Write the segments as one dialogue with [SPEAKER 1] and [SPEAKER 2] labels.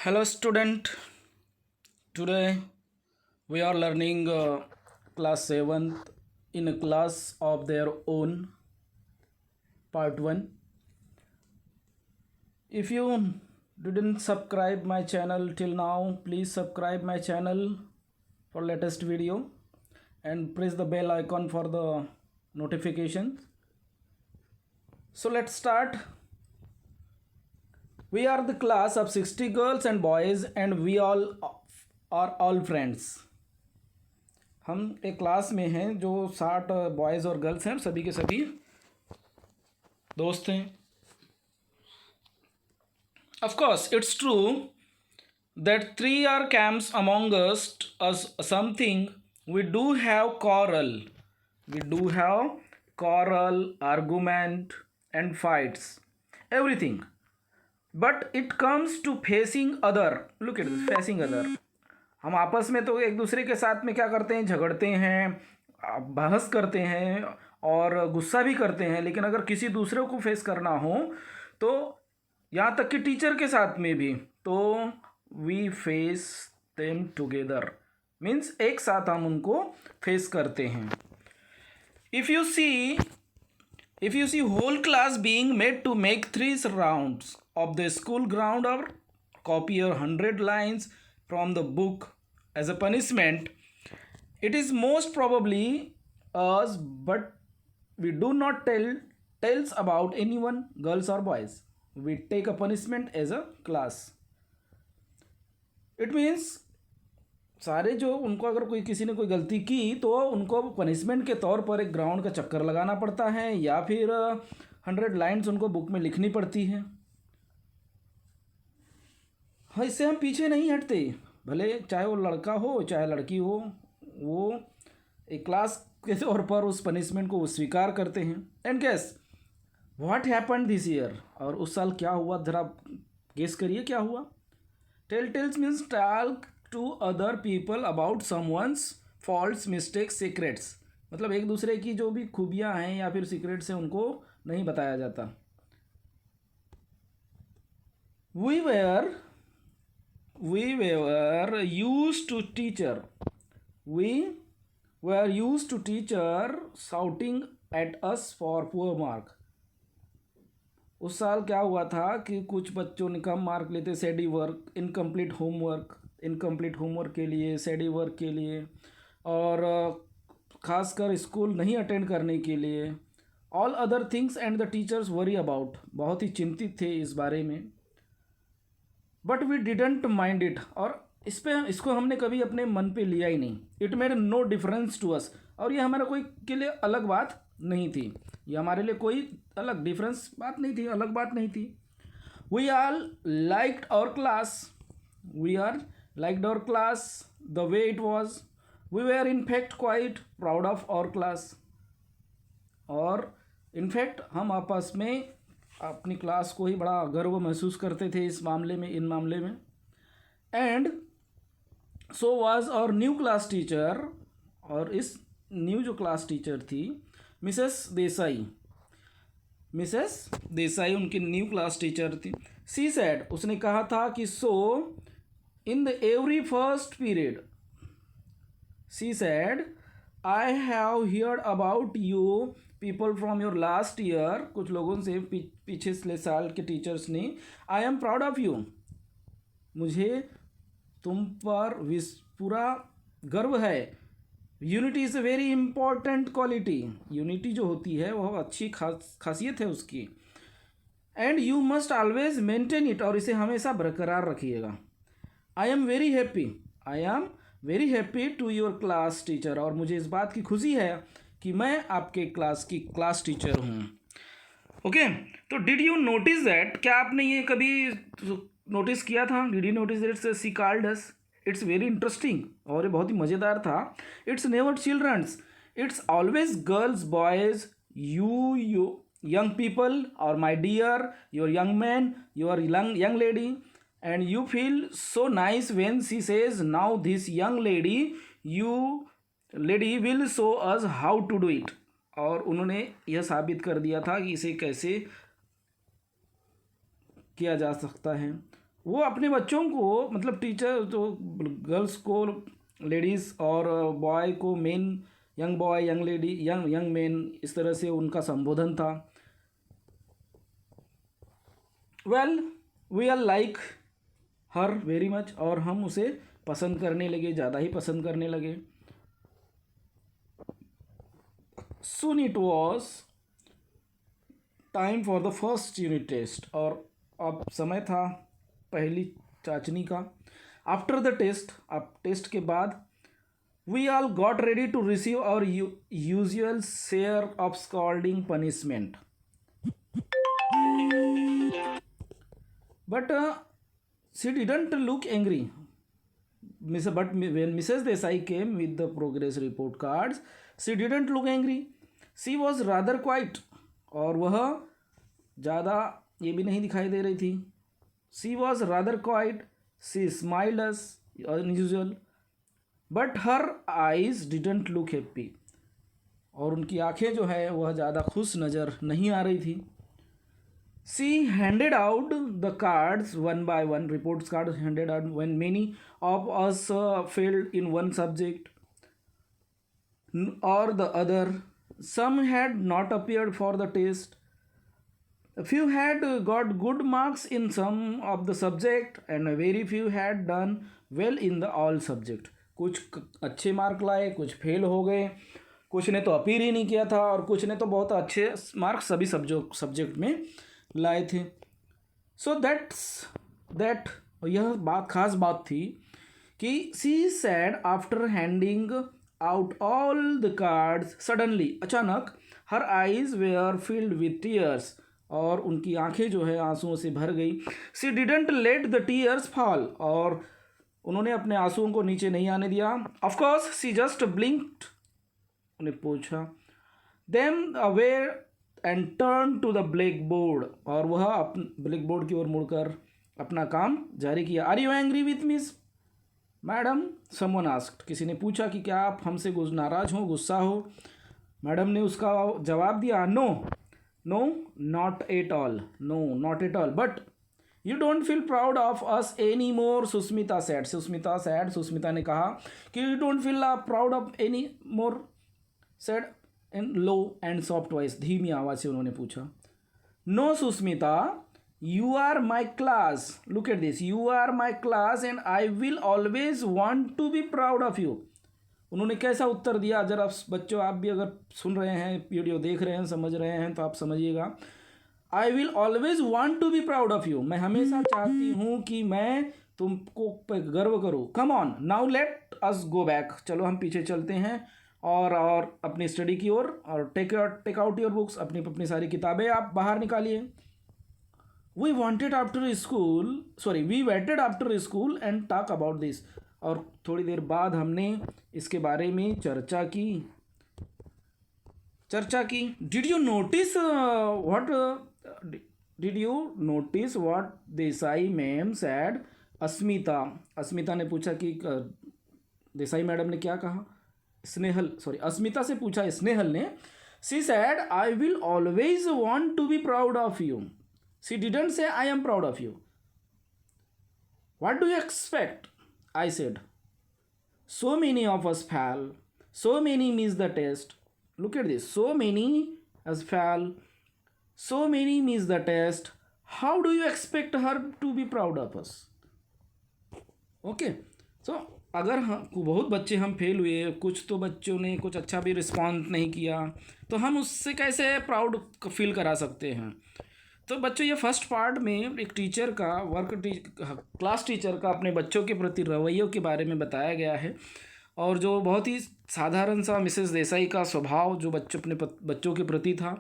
[SPEAKER 1] Hello student, today we are learning class 7th in a class of their own, part 1. If you didn't subscribe my channel till now, please subscribe my channel for latest video and press the bell icon for the notifications. So let's start. We are the class of 60 girls and boys and we all are all friends. हम एक class में हैं जो 60 boys और girls हैं, सभी के सभी दोस्त हैं. Of course, it's true that three are camps among us something. We do have quarrel. We do have quarrel, argument and fights. Everything. But it comes to facing other. Look at this, facing other. हम आपस में तो एक दूसरे के साथ में क्या करते हैं, झगड़ते हैं, बहस करते हैं और गुस्सा भी करते हैं. लेकिन अगर किसी दूसरे को फेस करना हो तो यहाँ तक कि टीचर के साथ में भी, तो we face them together. Means एक साथ हम उनको फेस करते हैं. If you see whole class being made to make 3 rounds of the school ground or copy 100 lines from the book as a punishment, it is most probably us, but we do not tells about anyone, girls or boys. We take a punishment as a class. It means सारे जो उनको, अगर कोई किसी ने कोई गलती की तो उनको पनिशमेंट के तौर पर एक ग्राउंड का चक्कर लगाना पड़ता है या फिर 100 लाइन्स उनको बुक में लिखनी पड़ती है. हाँ, इससे हम पीछे नहीं हटते, भले चाहे वो लड़का हो चाहे लड़की हो, वो एक क्लास के तौर पर उस पनिशमेंट को स्वीकार करते हैं. And guess what happened this year. और उस साल क्या हुआ, ज़रा गेस करिए क्या हुआ. Tells means talk to other people about someone's faults, mistakes, secrets. मतलब एक दूसरे की जो भी खूबियाँ हैं या फिर सीक्रेट्स हैं उनको नहीं बताया जाता. We were used to teacher shouting at us for poor mark. उस साल क्या हुआ था कि कुछ बच्चों ने कम मार्क लेते, सेडी वर्क, इनकम्प्लीट होमवर्क के लिए, सेडी वर्क के लिए, और ख़ासकर स्कूल नहीं अटेंड करने के लिए. All other things and the teachers worry about. बहुत ही चिंतित थे इस बारे में. But we didn't mind it. और इसको हमने कभी अपने मन पे लिया ही नहीं. It made no difference to us. और ये हमारा कोई के लिए अलग बात नहीं थी, ये हमारे लिए कोई अलग डिफरेंस बात नहीं थी, अलग बात नहीं थी. We are liked our class the way it was. We were in fact quite proud of our class. और इनफैक्ट हम आपस में अपनी क्लास को ही बड़ा गर्व महसूस करते थे इन मामले में. And so was our new class teacher. और इस न्यू जो क्लास टीचर थी, मिसेस देसाई उनकी न्यू क्लास टीचर थी. सी सेड, उसने कहा था कि so in the every first period, she said, I have heard about you people from your last year. कुछ लोगों से पिछले साल के टीचर्स ने, I am proud of you, मुझे तुम पर पूरा गर्व है. Unity is a very important quality. Unity जो होती है वह अच्छी खासियत है उसकी. And you must always maintain it. और इसे हमेशा बरकरार रखिएगा. I am very happy to your class teacher. और मुझे इस बात की खुशी है कि मैं आपके क्लास की क्लास टीचर हूँ. ओके, तो डिड यू नोटिस दैट, क्या आपने ये कभी नोटिस किया था? Did you notice that she called us? It's very interesting और ये बहुत ही मज़ेदार था. It's never children's, it's always girls, boys, you young people, और my dear, your young man, your young lady. And you feel so nice when she says, now this young lady will show us how to do it. और उन्होंने यह साबित कर दिया था कि इसे कैसे किया जा सकता है. वो अपने बच्चों को मतलब टीचर तो गर्ल्स को लेडीज़ और बॉय को men, young boy young lady young young man, इस तरह से उनका संबोधन था। Well we are like her very much, और हम उसे पसंद करने लगे, ज़्यादा ही पसंद करने लगे। Soon it was time for the first unit test, और अब समय था पहली चाचनी का। आफ्टर द टेस्ट, अब टेस्ट के बाद, we all got ready to receive our usual share of scolding punishment, but she didn't look angry. But when Mrs. Desai came with the progress report cards, she didn't look angry. She was rather quiet. और वह ज़्यादा ये भी नहीं दिखाई दे रही थी। She was rather quiet. She smiled as unusual. But her eyes didn't look happy. और उनकी आंखें जो है वह ज़्यादा खुश नज़र नहीं आ रही थी। She handed out the cards one by one, reports cards handed out when many of us failed in one subject or the other. Some had not appeared for the test. A few had got good marks in some of the subject and very few had done well in the all subject. कुछ अच्छे mark लाए, कुछ fail हो गए, कुछ ने तो appear ही नहीं किया था और कुछ ने तो बहुत अच्छे मार्क सभी सब्जेक्ट में लाए थे। सो दैट यह बात खास बात थी कि she said after handing out all the cards suddenly, अचानक, her eyes were filled with tears, और उनकी आंखें जो है आंसुओं से भर गई। She didn't let the tears fall, और उन्होंने अपने आंसुओं को नीचे नहीं आने दिया। ऑफकोर्स सी जस्ट ब्लिंक्ड, उन्हें पूछा, then aware and turn to the black board, और वह ब्लैक बोर्ड की ओर मुड़कर अपना काम जारी किया। Are you angry with miss madam, someone asked, किसी ने पूछा कि क्या आप हमसे नाराज हो, गुस्सा हो। मैडम ने उसका जवाब दिया, no no not at all, no not at all, but you don't feel proud of us any more, Susmita said, Susmita ने कहा कि you don't feel proud of any more, said in low and soft voice, धीमी आवाज़ से उन्होंने पूछा। No Susmita, you are my class, look at this, you are my class and I will always want to be proud of you. उन्होंने कैसा उत्तर दिया, जरा बच्चों आप भी अगर सुन रहे हैं, वीडियो देख रहे हैं, समझ रहे हैं तो आप समझिएगा। I will always want to be proud of you, मैं हमेशा चाहती हूँ कि मैं तुमको गर्व करूँ। Come on now let us go back, चलो हम पीछे चलते हैं और अपनी स्टडी की ओर, और टेक आउट योर बुक्स, अपनी सारी किताबें आप बाहर निकालिए। We waited after school and talk about this, और थोड़ी देर बाद हमने इसके बारे में चर्चा की। Did you notice what Desai ma'am said, Asmita ने पूछा कि देसाई मैडम ने क्या कहा। अस्मिता से पूछा स्नेहल ने। She said I will always want to be proud of you, she didn't say I am proud of you. What do you expect, I said. So many of us fell. So many missed the test. Look at this. So many us fell. So many missed the test. How do you expect her to be proud of us? Okay. So अगर हम बहुत बच्चे हम fail हुए, कुछ तो बच्चों ने कुछ अच्छा भी रिस्पॉन्स नहीं किया, तो हम उससे कैसे प्राउड फील करा सकते हैं। तो बच्चों ये फर्स्ट पार्ट में एक टीचर का क्लास टीचर का अपने बच्चों के प्रति रवैयों के बारे में बताया गया है, और जो बहुत ही साधारण सा मिसेस देसाई का स्वभाव जो अपने बच्चों के प्रति था।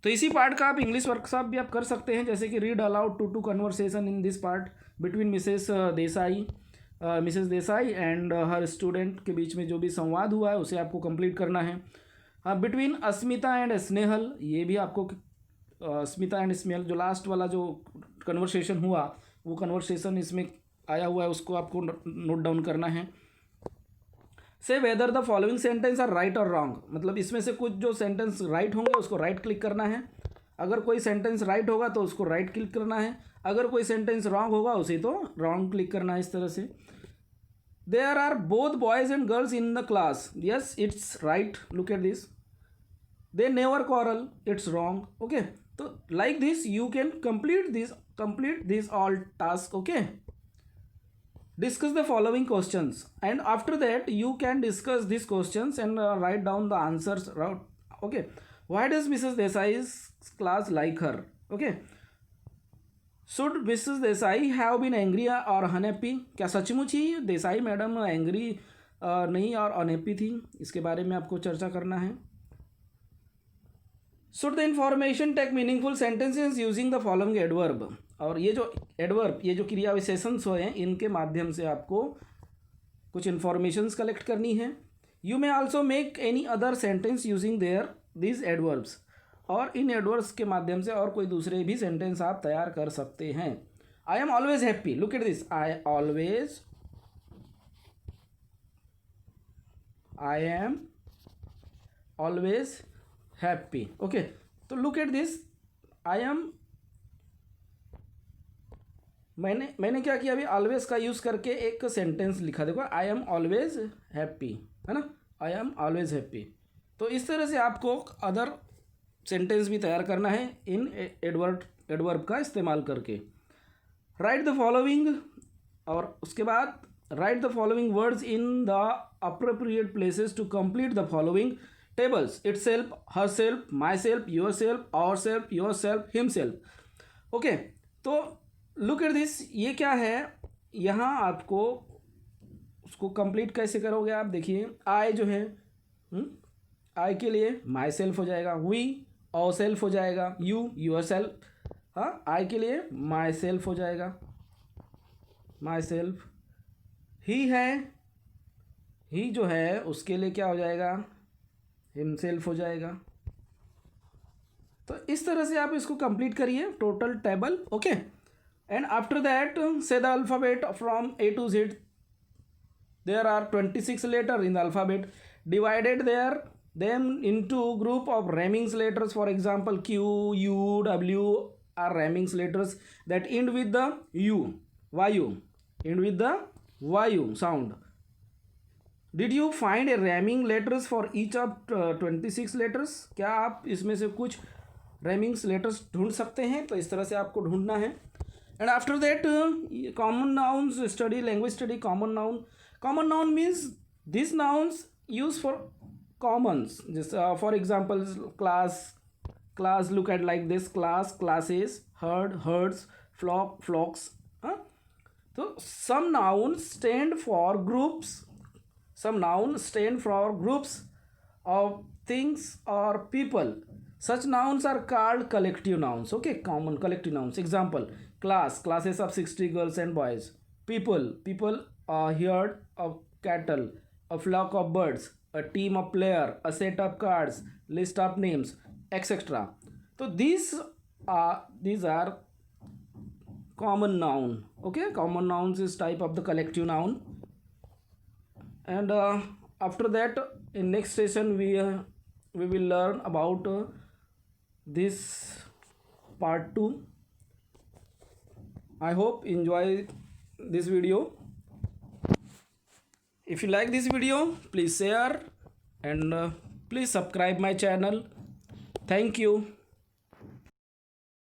[SPEAKER 1] तो इसी पार्ट का आप इंग्लिश वर्कशॉप भी आप कर सकते हैं, जैसे कि read aloud to conversation in this part between Mrs Desai and her student के बीच में जो भी संवाद हुआ है उसे आपको कंप्लीट करना है। बिटवीन अस्मिता एंड स्नेहल, ये भी आपको स्मिता एंड स्मेल जो लास्ट वाला जो कन्वर्सेशन हुआ वो कन्वर्सेशन इसमें आया हुआ है, उसको आपको नोट डाउन करना है। Say whether the following sentence are right और रॉन्ग, मतलब इसमें से कुछ जो सेंटेंस राइट होंगे उसको राइट क्लिक करना है, अगर कोई सेंटेंस राइट होगा तो उसको राइट क्लिक करना है, अगर कोई सेंटेंस रॉन्ग होगा उसे तो रॉन्ग क्लिक करना है इस तरह से. There are both boys and girls in the class. Yes it's right. Look at this. They never quarrel. It's wrong. Okay. तो like this you can complete this all task. Okay. Discuss the following questions and after that you can discuss these questions and write down the answers. Okay. Why does Mrs. Desai's class like her? Okay. Should Mrs. Desai have been angry or unhappy? क्या सचमुच ही Desai madam angry नहीं और unhappy थी? इसके बारे में आपको चर्चा करना है. Should the information take meaningful sentences using the following adverb? और ये जो एडवर्ब, ये जो क्रिया विशेषण हैं, इनके माध्यम से आपको कुछ इन्फॉर्मेशंस कलेक्ट करनी है. You may also make any other sentence using this adverbs. और इन एडवर्ब्स के माध्यम से और कोई दूसरे भी सेंटेंस आप तैयार कर सकते हैं. I am always happy. Look at this. I am always happy. Okay. तो look at this. I am, मैंने क्या किया अभी, ऑलवेज का यूज़ करके एक सेंटेंस लिखा. देखो, आई एम ऑलवेज हैप्पी, है ना. आई एम ऑलवेज हैप्पी. तो इस तरह से आपको अदर सेंटेंस भी तैयार करना है इन एडवर्ब का इस्तेमाल करके. राइट द फॉलोइंग, और उसके बाद write the following words in the appropriate places to complete the following tables. itself, herself, myself, yourself, ourself, yourself, himself. Okay. तो लुक एट दिस. ये क्या है, यहाँ आपको उसको कंप्लीट कैसे करोगे आप देखिए. आई जो है, आई के लिए माई सेल्फ हो जाएगा, वी आवर सेल्फ हो जाएगा, यू यूर सेल्फ. हाँ, आई के लिए माई सेल्फ हो जाएगा, माई सेल्फ. ही है, ही जो है उसके लिए क्या हो जाएगा, हिमसेल्फ हो जाएगा. तो इस तरह से आप इसको कंप्लीट करिए total table. Okay. And after that say the alphabet from A to Z. There are 26 letter in the alphabet. Divided them into group of Reming's letters. For example, Q, U, W are Reming's letters that end with the U, Vayu, end with the Vayu sound. Did you find a rhyming letters for each of 26 letters? क्या आप इसमें से कुछ rhyming letters ढूंढ सकते हैं? तो इस तरह से आपको ढूंढना है. And after that, common nouns study, language study. Common noun. Common noun means these nouns used for commons. Just for example, class. Look at like this: class, classes, herd, herds, flock, flocks. So some nouns stand for groups. Some nouns stand for groups of things or people. Such nouns are called collective nouns. Okay, common collective nouns. Example: class, classes of 60 girls and boys. People, a herd of cattle, a flock of birds, a team of player, a set of cards, list of names, etc. So these are common noun. Okay, common nouns is type of the collective noun. And after that, in next session we will learn about this part 2. I hope you enjoy this video. If you like this video, please share and please subscribe my channel. Thank you.